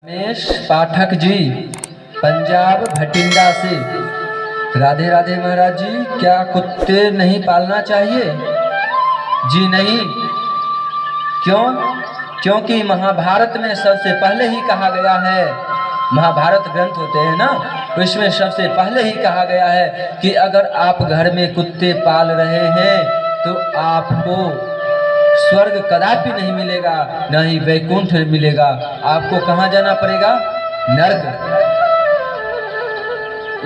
रमेश पाठक जी पंजाब भटिंडा से। राधे राधे महाराज जी, क्या कुत्ते नहीं पालना चाहिए? जी नहीं। क्यों? क्योंकि महाभारत में सबसे पहले ही कहा गया है, महाभारत ग्रंथ होते हैं ना, तो इसमें सबसे पहले ही कहा गया है कि अगर आप घर में कुत्ते पाल रहे हैं तो आपको स्वर्ग कदापि नहीं मिलेगा, न ही वैकुंठ मिलेगा। आपको कहाँ जाना पड़ेगा? नर्क।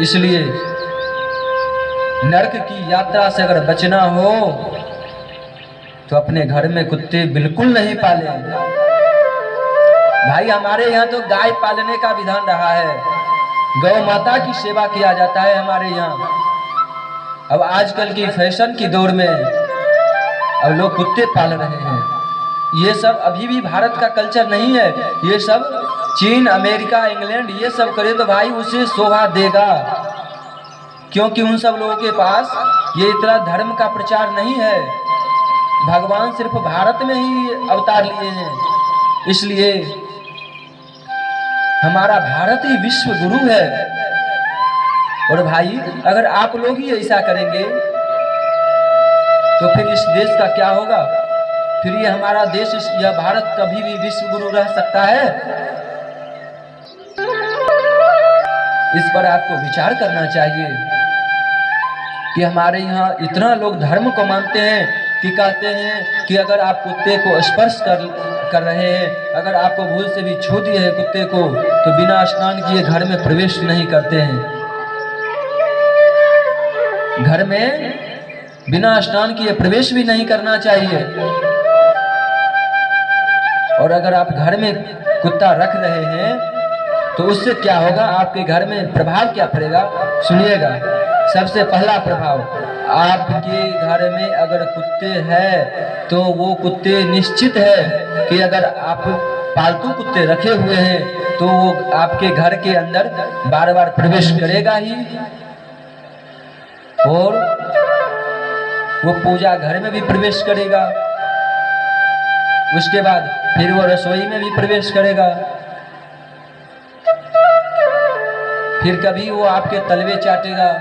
इसलिए नर्क की यात्रा से अगर बचना हो तो अपने घर में कुत्ते बिल्कुल नहीं पालें। भाई हमारे यहाँ तो गाय पालने का विधान रहा है, गौ माता की सेवा किया जाता है हमारे यहाँ। अब आजकल की फैशन की दौर में अब लोग कुत्ते पाल रहे हैं। ये सब अभी भी भारत का कल्चर नहीं है। ये सब चीन, अमेरिका, इंग्लैंड ये सब करे तो भाई उसे शोभा देगा, क्योंकि उन सब लोगों के पास ये इतना धर्म का प्रचार नहीं है। भगवान सिर्फ भारत में ही अवतार लिए हैं, इसलिए हमारा भारत ही विश्व गुरु है। और भाई अगर आप लोग ही ऐसा करेंगे तो फिर इस देश का क्या होगा? फिर ये हमारा देश, यह भारत कभी भी विश्व गुरु रह सकता है? इस पर आपको विचार करना चाहिए कि हमारे यहाँ इतना लोग धर्म को मानते हैं कि कहते हैं कि अगर आप कुत्ते को स्पर्श कर रहे हैं, अगर आपको भूल से भी छू दिए हैं कुत्ते को, तो बिना स्नान किए घर में प्रवेश नहीं करते हैं। घर में बिना स्नान किए प्रवेश भी नहीं करना चाहिए। और अगर आप घर में कुत्ता रख रहे हैं तो उससे क्या होगा? आपके घर में प्रभाव क्या पड़ेगा? सुनिएगा। सबसे पहला प्रभाव, आपके घर में अगर कुत्ते हैं तो वो कुत्ते निश्चित है कि अगर आप पालतू कुत्ते रखे हुए हैं तो वो आपके घर के अंदर बार बार प्रवेश करेगा ही, और वो पूजा घर में भी प्रवेश करेगा। उसके बाद फिर वो रसोई में भी प्रवेश करेगा। फिर कभी वो आपके तलवे चाटेगा,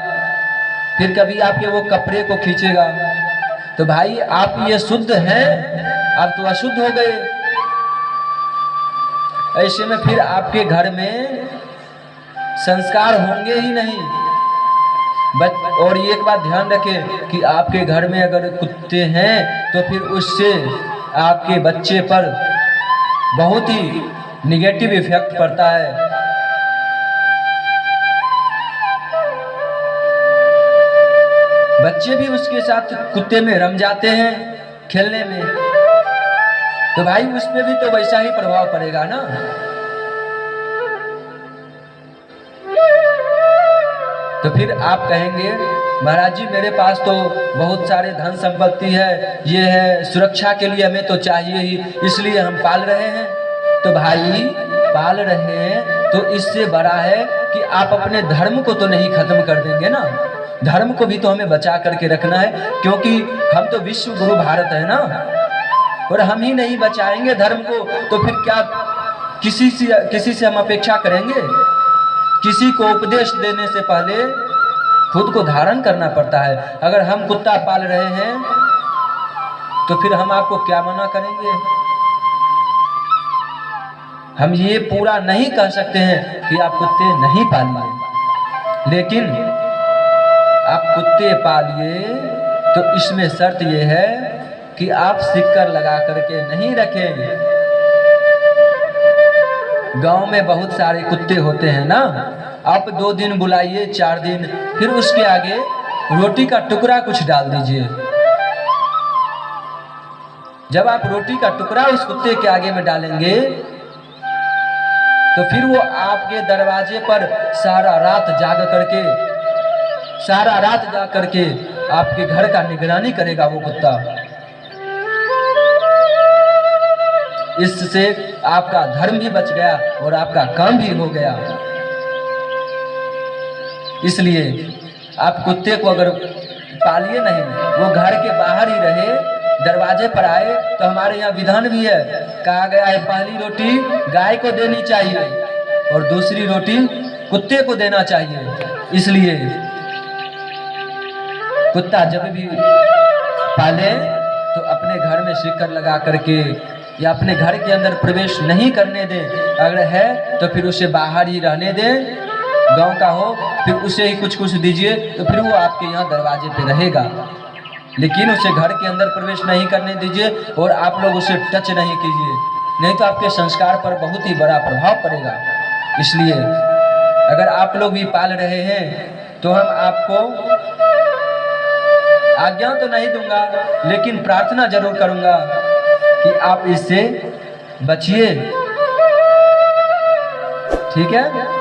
फिर कभी आपके वो कपड़े को खींचेगा। तो भाई आप ये शुद्ध हैं, आप तो अशुद्ध हो गए। ऐसे में फिर आपके घर में संस्कार होंगे ही नहीं। और एक बात ध्यान रखें कि आपके घर में अगर कुत्ते हैं तो फिर उससे आपके बच्चे पर बहुत ही निगेटिव इफेक्ट पड़ता है। बच्चे भी उसके साथ कुत्ते में रम जाते हैं खेलने में, तो भाई उस पे भी तो वैसा ही प्रभाव पड़ेगा ना। तो फिर आप कहेंगे महाराज जी मेरे पास तो बहुत सारे धन संपत्ति है, ये है, सुरक्षा के लिए हमें तो चाहिए ही, इसलिए हम पाल रहे हैं। तो भाई पाल रहे हैं तो इससे बड़ा है कि आप अपने धर्म को तो नहीं खत्म कर देंगे ना। धर्म को भी तो हमें बचा करके रखना है, क्योंकि हम तो विश्व गुरु भारत है ना। और हम ही नहीं बचाएंगे धर्म को तो फिर क्या किसी से हम अपेक्षा करेंगे? किसी को उपदेश देने से पहले खुद को धारण करना पड़ता है। अगर हम कुत्ता पाल रहे हैं तो फिर हम आपको क्या मना करेंगे? हम ये पूरा नहीं कह सकते हैं कि आप कुत्ते नहीं पालिए, लेकिन आप कुत्ते पालिए तो इसमें शर्त ये है कि आप सिक्कर लगा करके नहीं रखें। गांव में बहुत सारे कुत्ते होते हैं ना, आप 2 दिन बुलाइए, 4 दिन, फिर उसके आगे रोटी का टुकड़ा कुछ डाल दीजिए। जब आप रोटी का टुकड़ा उस कुत्ते के आगे में डालेंगे तो फिर वो आपके दरवाजे पर सारा रात जा करके आपके घर का निगरानी करेगा वो कुत्ता। इससे आपका धर्म भी बच गया और आपका काम भी हो गया। इसलिए आप कुत्ते को अगर पालिए नहीं, वो घर के बाहर ही रहे दरवाजे पर आए तो हमारे यहाँ विधान भी है, कहा गया है पहली रोटी गाय को देनी चाहिए और दूसरी रोटी कुत्ते को देना चाहिए। इसलिए कुत्ता जब भी पाले तो अपने घर में शिकर लगा करके या अपने घर के अंदर प्रवेश नहीं करने दे, अगर है तो फिर उसे बाहर ही रहने दे, गांव का हो फिर उसे ही कुछ कुछ दीजिए तो फिर वो आपके यहाँ दरवाजे पे रहेगा, लेकिन उसे घर के अंदर प्रवेश नहीं करने दीजिए और आप लोग उसे टच नहीं कीजिए, नहीं तो आपके संस्कार पर बहुत ही बड़ा प्रभाव पड़ेगा। इसलिए अगर आप लोग भी पाल रहे हैं तो हम आपको आज्ञा तो नहीं दूंगा, लेकिन प्रार्थना जरूर करूंगा कि आप इससे बचिए, ठीक है।